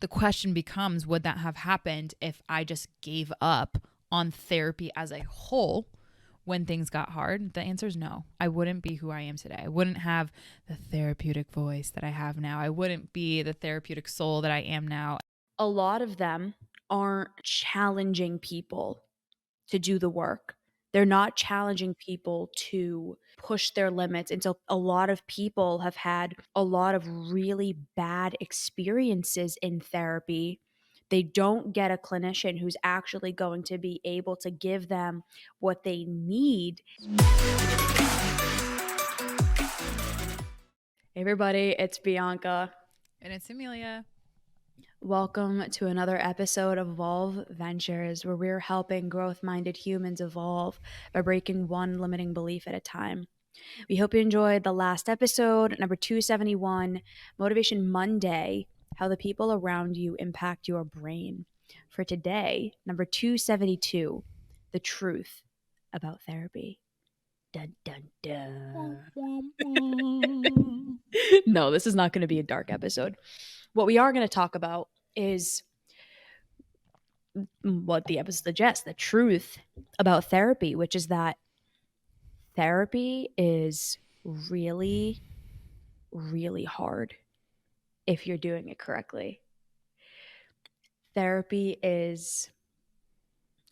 the question becomes, would that have happened if I just gave up on therapy as a whole when things got hard? The answer is no. I wouldn't be who I am today. I wouldn't have the therapeutic voice that I have now. I wouldn't be the therapeutic soul that I am now. A lot of them aren't challenging people to do the work. They're not challenging people to push their limits. And so a lot of people have had a lot of really bad experiences in therapy. They don't get a clinician who's actually going to be able to give them what they need. Hey everybody, it's Bianca. And it's Emilia. Welcome to another episode of Evolve Ventures, where we're helping growth-minded humans evolve by breaking one limiting belief at a time. We hope you enjoyed the last episode, number 271, Motivation Monday, how the people around you impact your brain. For today, number 272, the truth about therapy. Dun, dun, dun. No, this is not going to be a dark episode. What we are going to talk about is what the episode suggests, the truth about therapy, which is that therapy is really, really hard if you're doing it correctly. Therapy is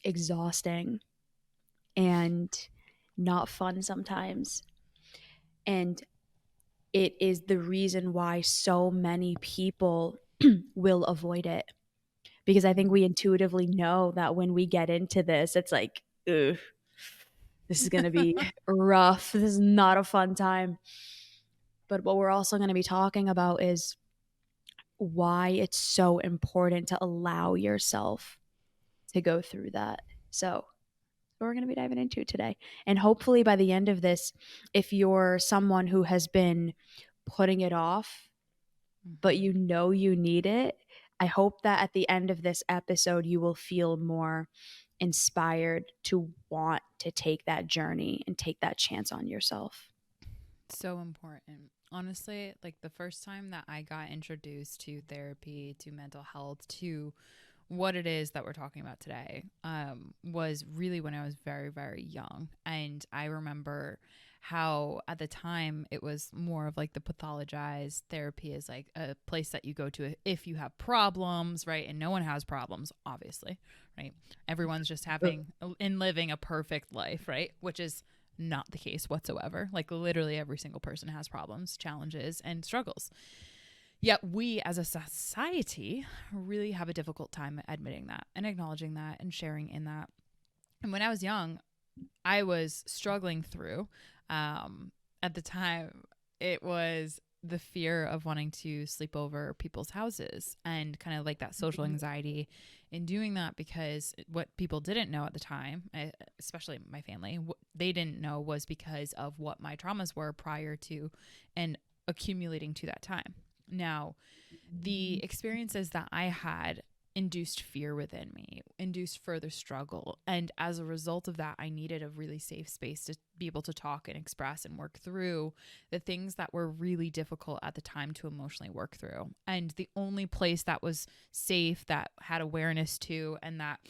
exhausting and not fun sometimes. And it is the reason why so many people will avoid it. Because I think we intuitively know that when we get into this, it's like, ugh, this is going to be rough. This is not a fun time. But what we're also going to be talking about is why it's so important to allow yourself to go through that. So, we're going to be diving into today. And hopefully by the end of this, if you're someone who has been putting it off, but you know you need it, I hope that at the end of this episode, you will feel more inspired to want to take that journey and take that chance on yourself. So important. Honestly, like the first time that I got introduced to therapy, to mental health, to what it is that we're talking about today, was really when I was very, very young. And I remember how at the time it was more of like the pathologized therapy is like a place that you go to if you have problems, right? And no one has problems, obviously, right? Everyone's just having and living a perfect life, right? Which is not the case whatsoever. Like literally every single person has problems, challenges, and struggles. Yet we as a society really have a difficult time admitting that and acknowledging that and sharing in that. And when I was young, I was struggling through. At the time, it was the fear of wanting to sleep over people's houses and kind of like that social anxiety in doing that, because what people didn't know at the time, especially my family, what they didn't know was because of what my traumas were prior to and accumulating to that time. Now, the experiences that I had induced fear within me, induced further struggle. And as a result of that, I needed a really safe space to be able to talk and express and work through the things that were really difficult at the time to emotionally work through. And the only place that was safe, that had awareness to, and that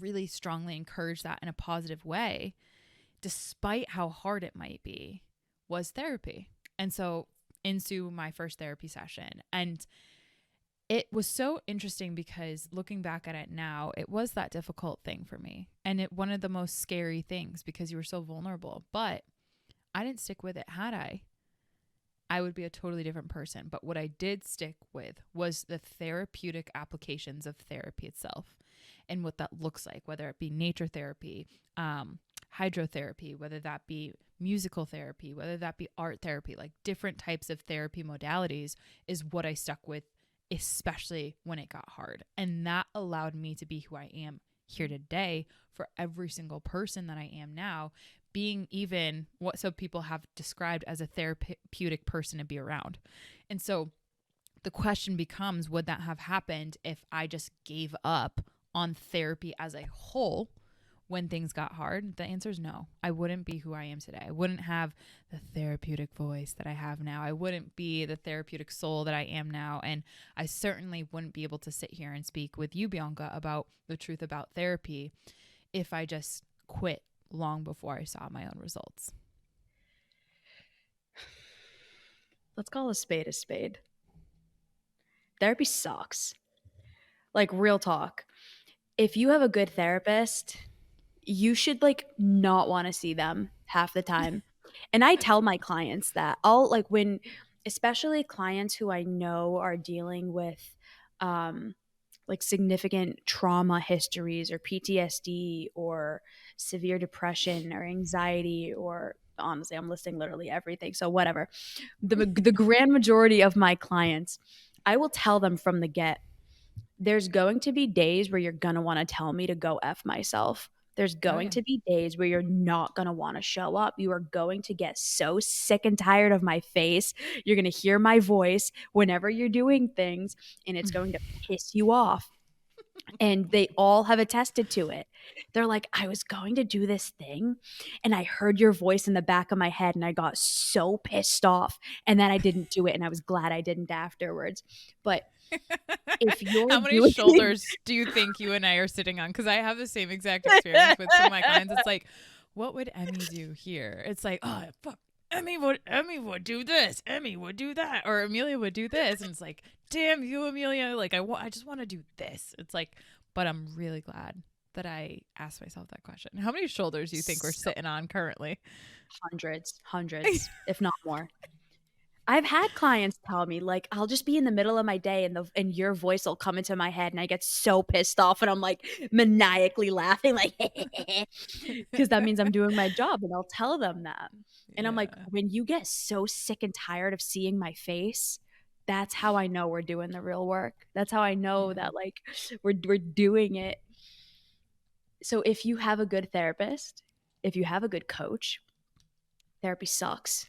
really strongly encouraged that in a positive way, despite how hard it might be, was therapy. And so into my first therapy session. And it was so interesting because looking back at it now, it was that difficult thing for me. And one of the most scary things, because you were so vulnerable. But I didn't stick with it. Had I would be a totally different person. But what I did stick with was the therapeutic applications of therapy itself and what that looks like, whether it be nature therapy, hydrotherapy, whether that be musical therapy, whether that be art therapy, like different types of therapy modalities is what I stuck with, especially when it got hard. And that allowed me to be who I am here today for every single person that I am now, being even what some people have described as a therapeutic person to be around. And so the question becomes, would that have happened if I just gave up on therapy as a whole when things got hard? The answer is no. I wouldn't be who I am today. I wouldn't have the therapeutic voice that I have now. I wouldn't be the therapeutic soul that I am now. And I certainly wouldn't be able to sit here and speak with you, Bianca, about the truth about therapy if I just quit long before I saw my own results. Let's call a spade a spade. Therapy sucks. Like, real talk. If you have a good therapist, you should like not want to see them half the time. And I tell my clients that I'll like when, especially clients who I know are dealing with like significant trauma histories or PTSD or severe depression or anxiety, or honestly, I'm listing literally everything. So whatever. The grand majority of my clients, I will tell them from the get, there's going to be days where you're going to want to tell me to go F myself. There's Oh, going yeah. to be days where you're not going to want to show up. You are going to get so sick and tired of my face. You're going to hear my voice whenever you're doing things, and it's going to piss you off. And they all have attested to it. They're like, I was going to do this thing and I heard your voice in the back of my head and I got so pissed off. And then I didn't do it. And I was glad I didn't afterwards. But if you're How many doing shoulders do you think you and I are sitting on? Because I have the same exact experience with some of my clients. It's like, what would Emmy do here? It's like, oh fuck, Emmy would do this, Emmy would do that, or Emilia would do this, and it's like, damn you, Emilia. Like I just want to do this. It's like, but I'm really glad that I asked myself that question. How many shoulders do you think we're so sitting on currently? hundreds, if not more. I've had clients tell me, like, I'll just be in the middle of my day and your voice will come into my head and I get so pissed off and I'm like maniacally laughing, like, because that means I'm doing my job, and I'll tell them that. And I'm like, Yeah. when you get so sick and tired of seeing my face, that's how I know we're doing the real work. That's how I know Yeah. that like we're doing it. So if you have a good therapist, if you have a good coach, therapy sucks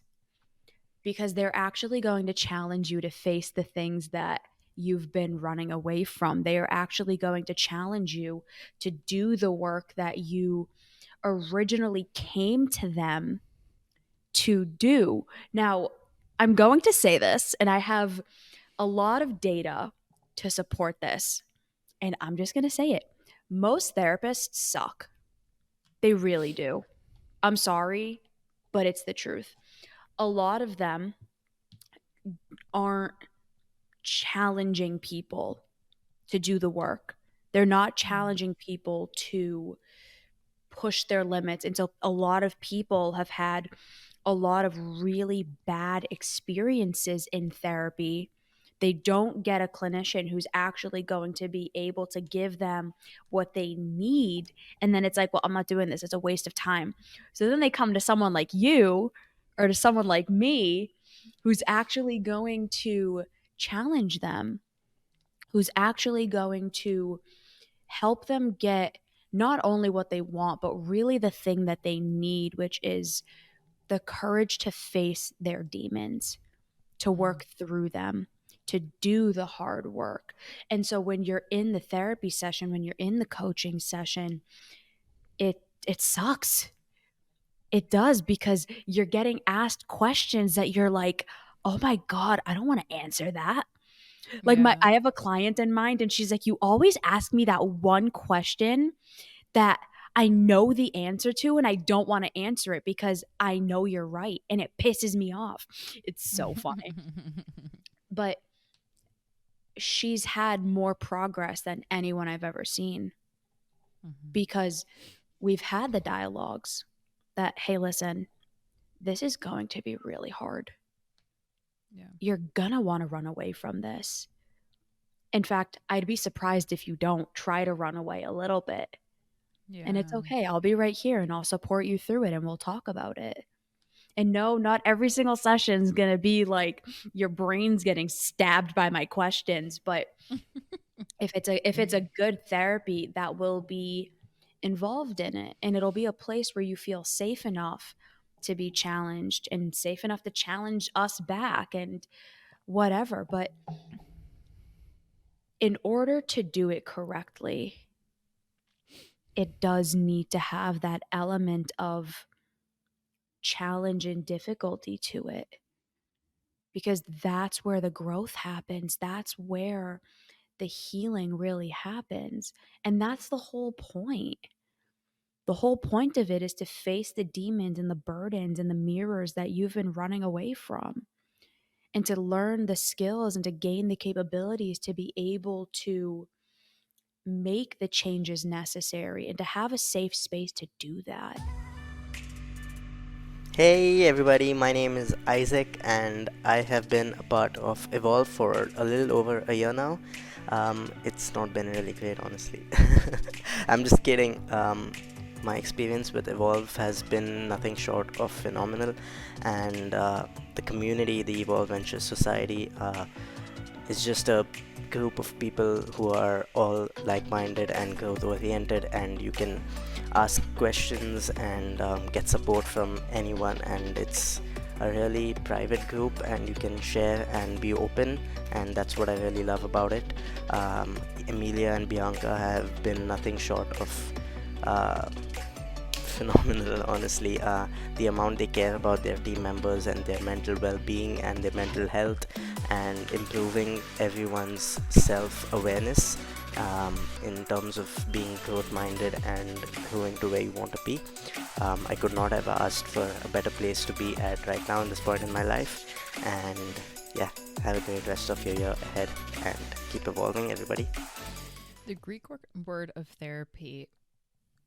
because they're actually going to challenge you to face the things that you've been running away from. They are actually going to challenge you to do the work that you originally came to them to do. Now, I'm going to say this, and I have a lot of data to support this, and I'm just going to say it. Most therapists suck. They really do. I'm sorry, but it's the truth. A lot of them aren't challenging people to do the work. They're not Mm. challenging people to push their limits. And so a lot of people have had a lot of really bad experiences in therapy. They don't get a clinician who's actually going to be able to give them what they need. And then it's like, well, I'm not doing this. It's a waste of time. So then they come to someone like you or to someone like me who's actually going to challenge them, who's actually going to help them get not only what they want, but really the thing that they need, which is the courage to face their demons, to Mm. work through them, to do the hard work. And so when you're in the therapy session, when you're in the coaching session, it sucks. It does, because you're getting asked questions that you're like, "Oh my god, I don't want to answer that." Like Yeah. I have a client in mind and she's like, "You always ask me that one question that I know the answer to and I don't want to answer it because I know you're right and it pisses me off." It's so funny. But she's had more progress than anyone I've ever seen Mhm. because we've had the dialogues that, hey, listen, this is going to be really hard. Yeah. You're going to want to run away from this. In fact, I'd be surprised if you don't try to run away a little bit. And it's Yeah. okay. I'll be right here and I'll support you through it and we'll talk about it. And no, not every single session is going to be like your brain's getting stabbed by my questions, but if it's a good therapy that will be involved in it, and it'll be a place where you feel safe enough to be challenged and safe enough to challenge us back and whatever. But in order to do it correctly, it does need to have that element of challenge and difficulty to it, because that's where the growth happens. That's where the healing really happens. And that's the whole point. The whole point of it is to face the demons and the burdens and the mirrors that you've been running away from, and to learn the skills and to gain the capabilities to be able to make the changes necessary and to have a safe space to do that. Hey everybody, my name is Isaac and I have been a part of Evolve for a little over a year now. It's not been really great, honestly. I'm just kidding. My experience with Evolve has been nothing short of phenomenal, and the community, the Evolve Ventures Society, is just a group of people who are all like-minded and growth-oriented, and you can ask questions and get support from anyone, and it's a really private group and you can share and be open, and that's what I really love about it. Emilia and Bianca have been nothing short of phenomenal, honestly. The amount they care about their team members and their mental well-being and their mental health and improving everyone's self-awareness, in terms of being growth-minded and growing to where you want to be. I could not have asked for a better place to be at right now in this point in my life. And yeah, have a great rest of your year ahead and keep evolving, everybody. The Greek word of therapy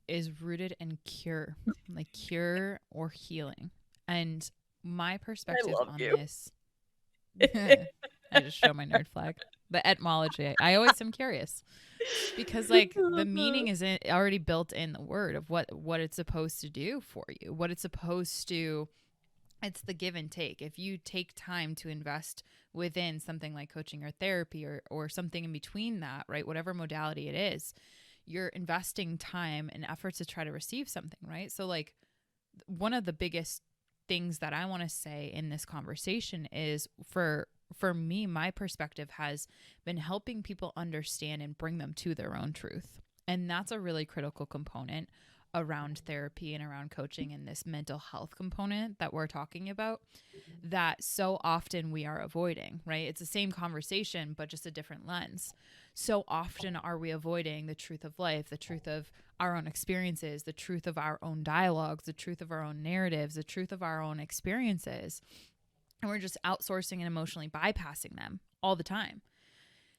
is rooted in cure, like cure or healing. And my perspective love on you. this, I just show my nerd flag. The etymology, I always am curious because like the meaning is already built in the word of what it's supposed to do for you, what it's supposed to. It's the give and take. If you take time to invest within something like coaching or therapy or something in between that, right, whatever modality it is, you're investing time and effort to try to receive something, right? So like one of the biggest things that I want to say in this conversation is for me, my perspective has been helping people understand and bring them to their own truth. And that's a really critical component around therapy and around coaching and this mental health component that we're talking about that so often we are avoiding, right? It's the same conversation, but just a different lens. So often are we avoiding the truth of life, the truth of our own experiences, the truth of our own dialogues, the truth of our own narratives, the truth of our own experiences. And we're just outsourcing and emotionally bypassing them all the time.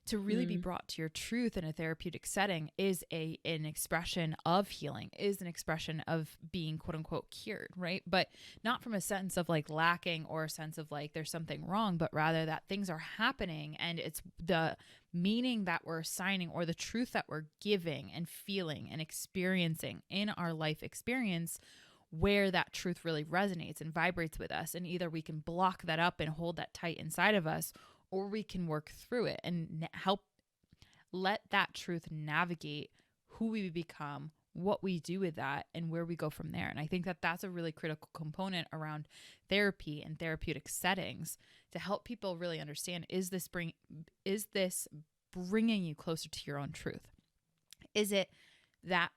To really be brought to your truth in a therapeutic setting is an expression of healing, is an expression of being quote unquote cured, right? But not from a sense of like lacking or a sense of like there's something wrong, but rather that things are happening and it's the meaning that we're assigning or the truth that we're giving and feeling and experiencing in our life experience where that truth really resonates and vibrates with us. And either we can block that up and hold that tight inside of us, or we can work through it and help let that truth navigate who we become, what we do with that, and where we go from there. And I think that that's a really critical component around therapy and therapeutic settings to help people really understand, is this bringing you closer to your own truth? Is it that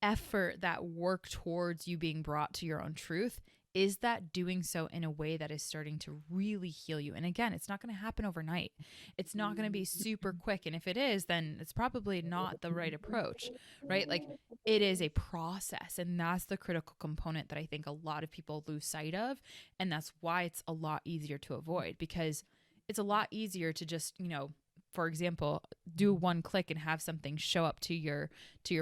effort, that work towards you being brought to your own truth? Is that doing so in a way that is starting to really heal you? And again, it's not going to happen overnight. It's not going to be super quick. And if it is, then it's probably not the right approach, right? Like it is a process. And that's the critical component that I think a lot of people lose sight of. And that's why it's a lot easier to avoid, because it's a lot easier to just, for example, do one click and have something show up to your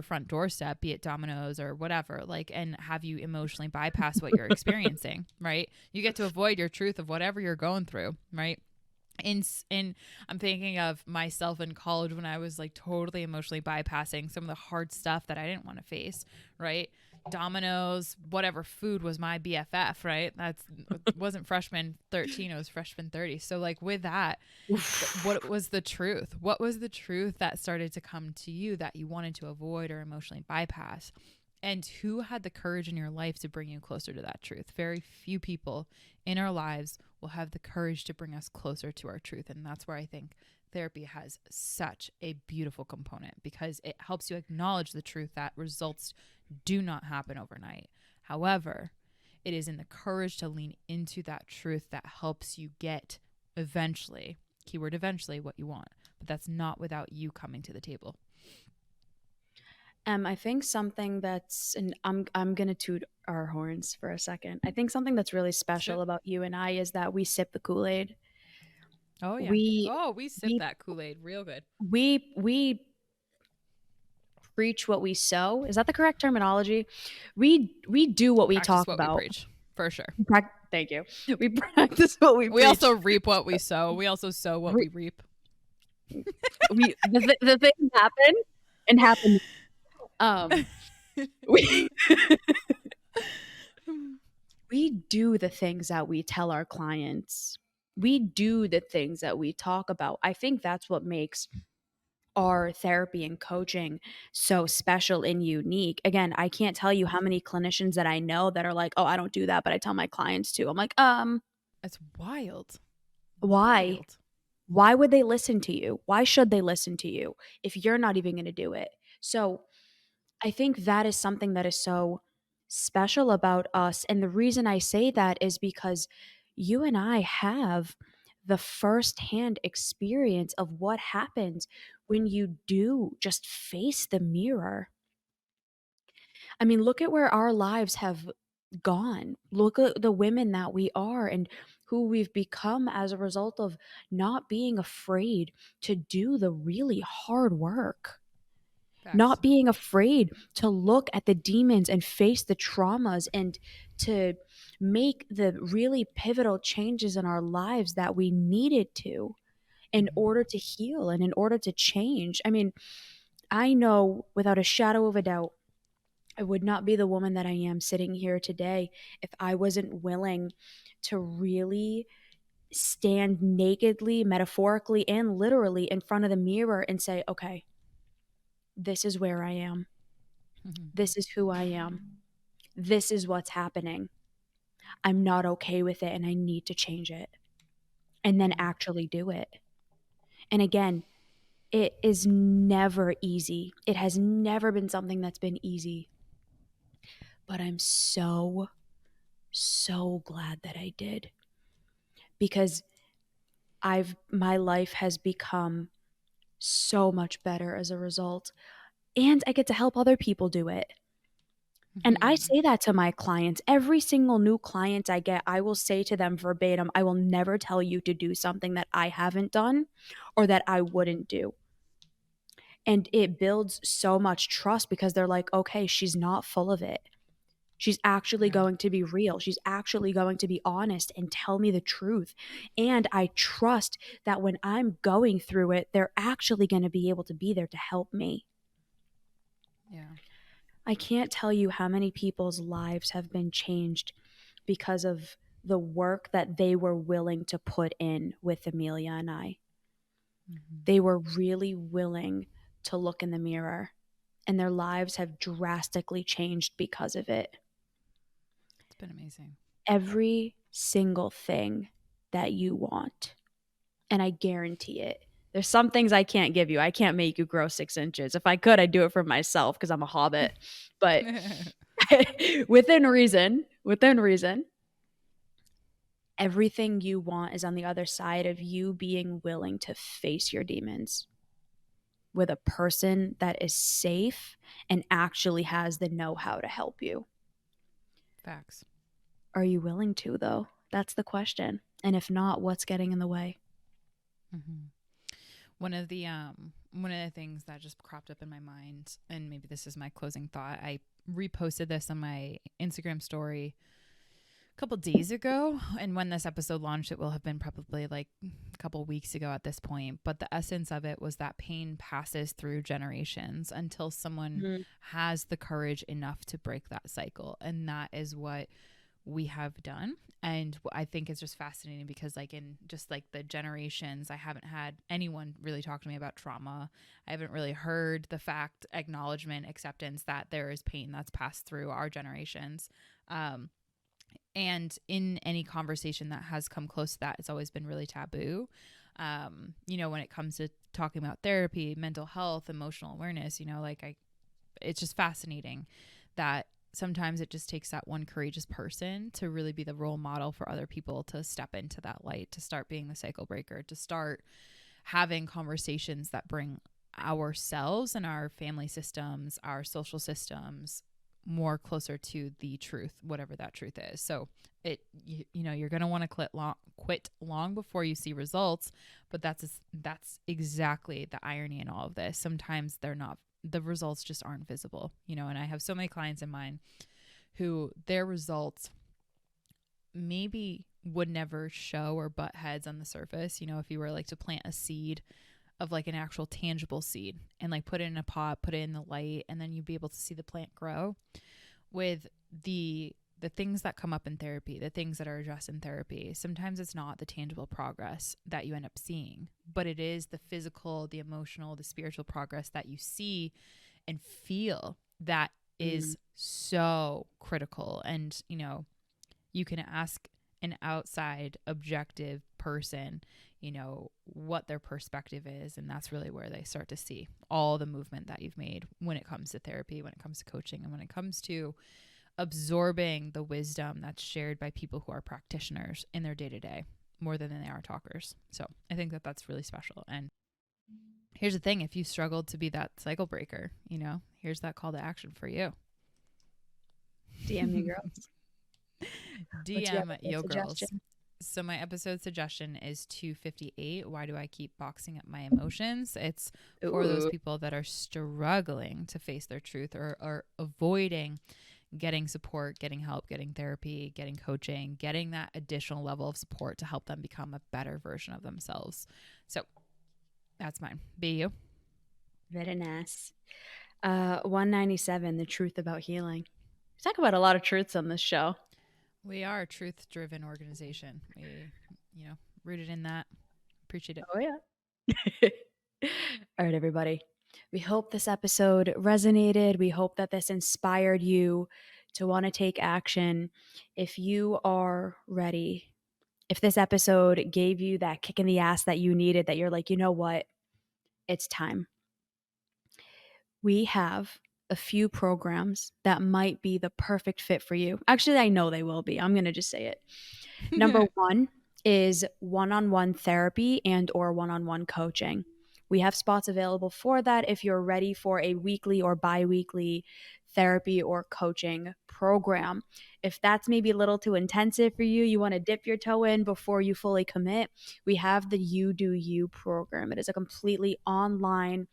front doorstep, be it Domino's or whatever, like, and have you emotionally bypass what you're experiencing, right? You get to avoid your truth of whatever you're going through, right? And I'm thinking of myself in college when I was like totally emotionally bypassing some of the hard stuff that I didn't want to face, right? Domino's, whatever food was my BFF, right? It wasn't freshman 13, it was freshman 30. So like with that, what was the truth? What was the truth that started to come to you that you wanted to avoid or emotionally bypass? And who had the courage in your life to bring you closer to that truth? Very few people in our lives will have the courage to bring us closer to our truth. And that's where I think therapy has such a beautiful component because it helps you acknowledge the truth that results do not happen overnight. However, it is in the courage to lean into that truth that helps you get eventually, keyword eventually, what you want. But that's not without you coming to the table. I think something that's, and I'm gonna toot our horns for a second. I think something that's really special Sip. about you and I is that we sip the Kool-Aid. Oh yeah. We We sip we that Kool-Aid real good. we preach what we sow. Is that the correct terminology? We do what we Practice talk what we about. preach, for sure. Thank you. We practice what we We preach. also reap what we sow. We also sow what we reap. The things happen and happen. We we do the things that we tell our clients. We do the things that we talk about. I think that's what makes our therapy and coaching so special and unique. Again, I can't tell you how many clinicians that I know that are like, "Oh, I don't do that, but I tell my clients to." I'm like, It's wild. why? Wild. Why would they listen to you? Why should they listen to you if you're not even going to do it? So, I think that is something that is so special about us. And the reason I say that is because you and I have the firsthand experience of what happens when you do just face the mirror. I mean, look at where our lives have gone. Look at the women that we are and who we've become as a result of not being afraid to do the really hard work. Facts. Not being afraid to look at the demons and face the traumas and to make the really pivotal changes in our lives that we needed to in order to heal and in order to change. I mean, I know without a shadow of a doubt, I would not be the woman that I am sitting here today if I wasn't willing to really stand nakedly, metaphorically, and literally in front of the mirror and say, okay, this is where I am. This is who I am. This is what's happening. I'm not okay with it and I need to change it. And then actually do it. And again, it is never easy. It has never been something that's been easy. But I'm so, so glad that I did. Because my life has become so much better as a result. And I get to help other people do it. And I say that to my clients. Every single new client I get, I will say to them verbatim, I will never tell you to do something that I haven't done or that I wouldn't do. And it builds so much trust because they're like, okay, she's not full of it. She's actually going to be real. She's actually going to be honest and tell me the truth. And I trust that when I'm going through it, they're actually going to be able to be there to help me. Yeah. I can't tell you how many people's lives have been changed because of the work that they were willing to put in with Emilia and I. They were really willing to look in the mirror, and their lives have drastically changed because of it. It's been amazing. Every single thing that you want, and I guarantee it. There's some things I can't give you. I can't make you grow 6 inches. If I could, I'd do it for myself because I'm a hobbit. But within reason, everything you want is on the other side of you being willing to face your demons with a person that is safe and actually has the know-how to help you. Facts. Are you willing to, though? That's the question. And if not, what's getting in the way? One of the things that just cropped up in my mind, and maybe this is my closing thought, I reposted this on my Instagram story a couple days ago, and when this episode launched, it will have been probably like a couple weeks ago at this point. But the essence of it was that pain passes through generations until someone has the courage enough to break that cycle, and that is what we have done. And I think it's just fascinating because like in just like the generations, I haven't had anyone really talk to me about trauma. I haven't really heard the fact, acknowledgement, acceptance that there is pain that's passed through our generations. And in any conversation that has come close to that, it's always been really taboo. When it comes to talking about therapy, mental health, emotional awareness, it's just fascinating that sometimes it just takes that one courageous person to really be the role model for other people to step into that light, to start being the cycle breaker, to start having conversations that bring ourselves and our family systems, our social systems more closer to the truth, whatever that truth is. So you're going to want to quit long before you see results, but that's exactly the irony in all of this. Sometimes the results just aren't visible, and I have so many clients in mind who their results maybe would never show or butt heads on the surface. If you were like to plant a seed of like an actual tangible seed and like put it in a pot, put it in the light, and then you'd be able to see the plant grow. With the things that come up in therapy, the things that are addressed in therapy, sometimes it's not the tangible progress that you end up seeing, but it is the physical, the emotional, the spiritual progress that you see and feel that is so critical. And, you can ask an outside objective person, what their perspective is. And that's really where they start to see all the movement that you've made when it comes to therapy, when it comes to coaching, and when it comes to absorbing the wisdom that's shared by people who are practitioners in their day-to-day more than they are talkers. So I think that that's really special. And here's the thing, if you struggled to be that cycle breaker, here's that call to action for you. DM me, girls. DM yo girls. So my episode suggestion is 258. Why do I keep boxing up my emotions? It's for those people that are struggling to face their truth or avoiding getting support, getting help, getting therapy, getting coaching, getting that additional level of support to help them become a better version of themselves. So that's mine. Be you. Very nice. 197, the truth about healing. We talk about a lot of truths on this show. We are a truth-driven organization. We, rooted in that. Appreciate it. Oh, yeah. All right, everybody. We hope this episode resonated. We hope that this inspired you to want to take action. If you are ready, if this episode gave you that kick in the ass that you needed, that you're like, you know what? It's time. We have a few programs that might be the perfect fit for you. Actually, I know they will be. I'm going to just say it. Number one is one-on-one therapy and or one-on-one coaching. We have spots available for that if you're ready for a weekly or bi-weekly therapy or coaching program. If that's maybe a little too intensive for you, you want to dip your toe in before you fully commit, we have the You Do You program. It is a completely online,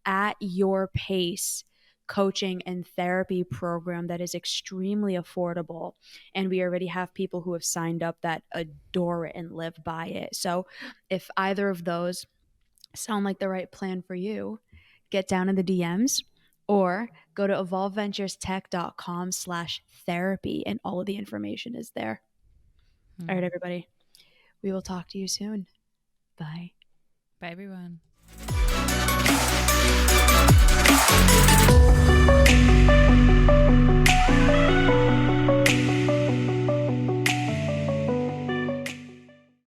at your pace coaching and therapy program that is extremely affordable. And we already have people who have signed up that adore it and live by it. So if either of those sound like the right plan for you, get down in the DMs or go to evolveventurestech.com/therapy and all of the information is there. All right, everybody. We will talk to you soon. Bye. Bye, everyone.